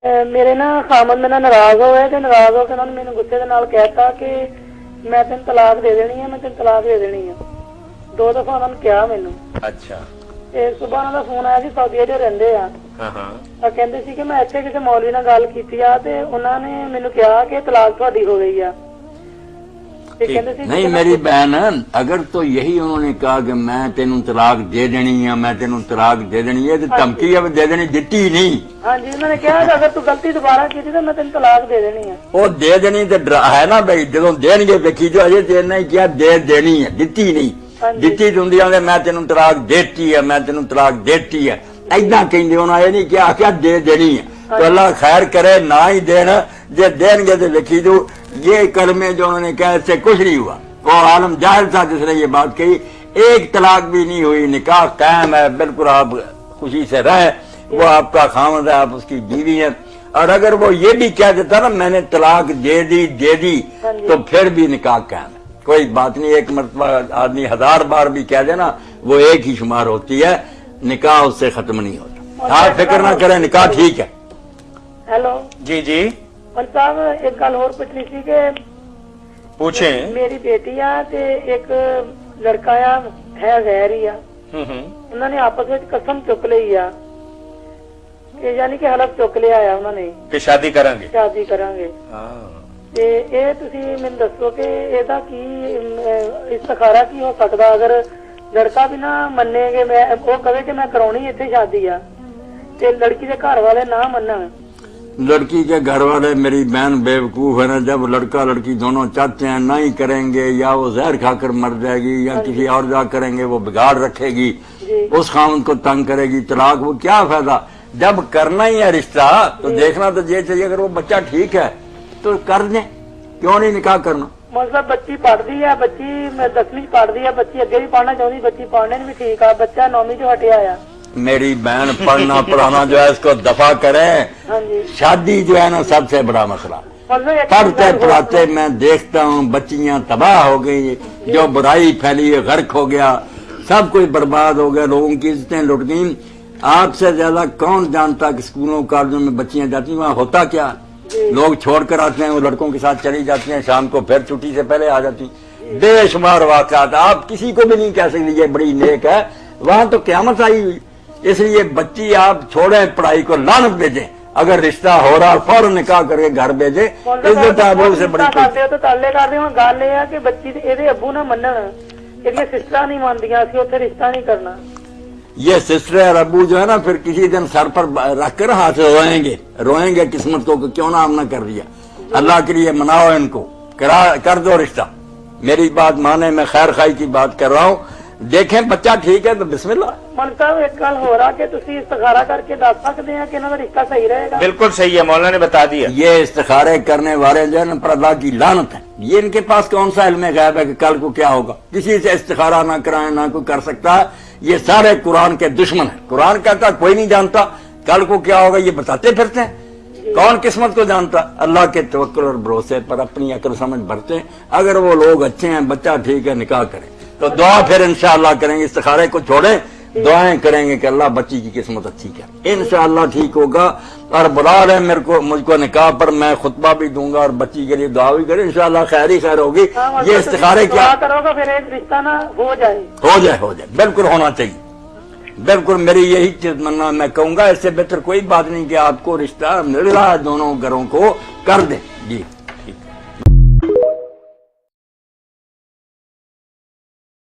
ਮੇਰੇ ਨਾ ਖਾਮਨ ਮੇਰੇ ਨਾਲ ਨਾਰਾਜ਼ ਹੋਇਆ ਤੇ ਨਾਰਾਜ਼ ਹੋ ਕੇ ਉਹਨਾਂ ਨੇ ਮੈਨੂੰ ਗੁੱਸੇ ਦੇ ਨਾਲ ਕਹਿਤਾ ਕਿ ਮੈਂ ਤੈਨੂੰ ਤਲਾਕ ਦੇ ਦੇਣੀ ਹੈ, ਮੈਂ ਤੈਨੂੰ ਤਲਾਕ ਦੇ ਦੇਣੀ ਹੈ। 2 ਦਫਾ ਉਹਨਾਂ ਨੇ ਕਿਹਾ ਮੈਨੂੰ। ਅੱਛਾ। ਤੇ ਸੁਬਾਹ ਉਹਨਾਂ ਦਾ ਫੋਨ ਆਇਆ ਸੀ, ਸਾਊਦੀ ਅਰਬ ਰਹਿੰਦੇ ਆ। ਤਾਂ ਕਹਿੰਦੇ ਸੀ ਕਿ ਮੈਂ ਇੱਥੇ ਕਿਸੇ ਮੌਲਵੀ ਨਾਲ ਗੱਲ ਕੀਤੀ ਆ ਤੇ ਉਹਨਾਂ ਨੇ ਮੈਨੂੰ ਕਿਹਾ ਕਿ ਤਲਾਕ ਤੁਹਾਡੀ ਹੋ ਗਈ ਆ। نہیں میری بہن اگر تو یہی انہوں نے کہا کہ میں تینوں طلاق دے دینی ہے، میں تینوں طلاق دے دینی ہے، تو دھمکی اب دے دینی دتی ہی نہیں۔ ہاں جی، انہوں نے کہا کہ اگر تو غلطی دوبارہ کی تھی تو میں تینوں طلاق دے دینی ہے۔ وہ دے دینی تو ہے نا بھائی، جدوں دین گے ویکھی جو اجے تیرے نے کیا دے دینی ہے، دتی نہیں۔ دتی تو ہوندی ہے میں تینوں طلاق دیتی ہے، میں تینوں طلاق دیتی ہے، ایداں کہندے انہاں یہ نہیں کیا دے دینی ہے۔ تو اللہ خیر کرے نہ ہی دین، جے دین گے تو ویکھی جو یہ کلمے جو انہوں نے کہا اس سے کچھ نہیں ہوا۔ وہ عالم جاہل تھا جس نے یہ بات کہی، ایک طلاق بھی نہیں ہوئی، نکاح قائم ہے، بالکل آپ خوشی سے رہے، وہ آپ کا خاوند ہے، آپ اس کی بیوی ہیں۔ اور اگر وہ یہ بھی کہہ دیتا نا میں نے طلاق دے دی تو پھر بھی نکاح قائم ہے، کوئی بات نہیں۔ ایک مرتبہ آدمی 1000 بار بھی کہہ دے نا وہ ایک ہی شمار ہوتی ہے، نکاح اس سے ختم نہیں ہوتا۔ آپ فکر نہ کریں، نکاح ٹھیک ہے۔ ہیلو جی جی صاحب، ایک گل اور پوچھنی سی کہ پوچھیں۔ میری بیٹی آ تے ایک لڑکا آ ہے غیر ہی آ، انہوں نے آپس میں قسم چک لی آ کہ یعنی کہ حلف چک لیا آ انہوں نے کہ شادی کریں گے۔ شادی کریں گے۔ تے اے تسی مینوں دسو کہ ایدا کی استخارہ کی ہو سکدا اگر لڑکا بھی نہ منے کہ میں وہ کہے کہ میں کرونی ایتھے شادی آ تے لڑکی دے گھر والے نہ منن؟ لڑکی کے گھر والے میری بہن بیوقوف ہے نا، جب لڑکا لڑکی دونوں چاہتے ہیں نہ ہی کریں گے، یا وہ زہر کھا کر مر جائے گی یا کسی اور جا کریں گے، وہ بگاڑ رکھے گی، اس خاوند کو تنگ کرے گی، طلاق، وہ کیا فائدہ؟ جب کرنا ہی ہے رشتہ تو دیکھنا تو یہ چاہیے اگر وہ بچہ ٹھیک ہے تو کر دیں، کیوں نہیں نکاح کرنا؟ مطلب بچی پڑھتی ہے، بچی 10ویں پڑھتی ہے، بچی اگے بھی پڑھنا چاہتی، بچی پڑھنے بھی ٹھیک ہے، بچہ 9ویں جو ہٹیا ہے۔ میری بہن پڑھنا پڑھانا جو ہے اس کو دفع کریں، شادی جو ہے نا سب سے بڑا مسئلہ۔ پڑھتے پڑھاتے میں دیکھتا ہوں بچیاں تباہ ہو گئی، جو برائی پھیلی غرق ہو گیا، سب کچھ برباد ہو گیا، لوگوں کی عزتیں لٹ گئیں۔ آپ سے زیادہ کون جانتا کہ اسکولوں کالجوں میں بچیاں جاتی ہیں، وہاں ہوتا کیا؟ لوگ چھوڑ کر آتے ہیں، وہ لڑکوں کے ساتھ چلی جاتی ہیں، شام کو پھر چھٹی سے پہلے آ جاتی ہیں۔ بے شمار واقعات، آپ کسی کو بھی نہیں کہہ سکتے یہ بڑی نیک ہے، وہاں تو قیامت آئی ہوئی۔ اس لیے بچی آپ چھوڑیں پڑھائی کو، لعنت بھیجیں، اگر رشتہ ہو رہا فوراً نکاح کر کے گھر بھیجیں، عزت آبرو سے بڑی کوئی۔ تو تالے کر رہے ہوں، گل یہ ہے کہ بچی یہ ابو نہ منن، یہ سسٹر نہیں ماندیاں، اسی اتنے رشتہ نہیں کرنا۔ یہ سسٹر اور ابو جو ہے نا پھر کسی دن سر پر رکھ کر ہاتھ روئیں گے قسمت کو کہ کیوں نہ ہم نہ کر دیا۔ اللہ کے لیے مناؤ ان کو، کر دو رشتہ۔ میری بات مانے، میں خیر خائی کی بات کر رہا ہوں، دیکھیں بچہ ٹھیک ہے تو بسم اللہ۔ من صاحب ایک گل ہو رہا کہ تسی استخارہ کر کے دس سکتے ہیں کہ انہوں کا رشتہ صحیح رہے گا؟ بالکل صحیح ہے، مولانا نے بتا دیا۔ یہ استخارے کرنے والے جو ہے نا پر اللہ کی لعنت ہے، یہ ان کے پاس کون سا علم غیب ہے کہ کل کو کیا ہوگا؟ کسی سے استخارہ نہ کرائیں، نہ کوئی کر سکتا ہے، یہ سارے قرآن کے دشمن ہیں۔ قرآن کہتا کوئی نہیں جانتا کل کو کیا ہوگا، یہ بتاتے پھرتے ہیں۔ کون قسمت کو جانتا؟ اللہ کے توکل اور بھروسے پر اپنی عقل سمجھ بھرتے ہیں۔ اگر وہ لوگ اچھے ہیں، بچہ ٹھیک ہے، نکاح کریں تو دعا پھر انشاءاللہ کریں گے، استخارے کو چھوڑیں، دعائیں کریں گے کہ اللہ بچی کی قسمت اچھی کر، انشاءاللہ ٹھیک ہوگا۔ اور بلا رہے مجھ کو نکاح پر، میں خطبہ بھی دوں گا اور بچی کے لیے دعا بھی کریں، انشاءاللہ خیر ہی خیر ہوگی۔ یہ استخارے کیا کرو گا پھر ایک رشتہ نہ ہو جائے، بالکل ہونا چاہیے، بالکل میری یہی تمنا میں کہوں گا۔ اس سے بہتر کوئی بات نہیں کہ آپ کو رشتہ مل رہا ہے، دونوں گھروں کو کر دیں۔ جی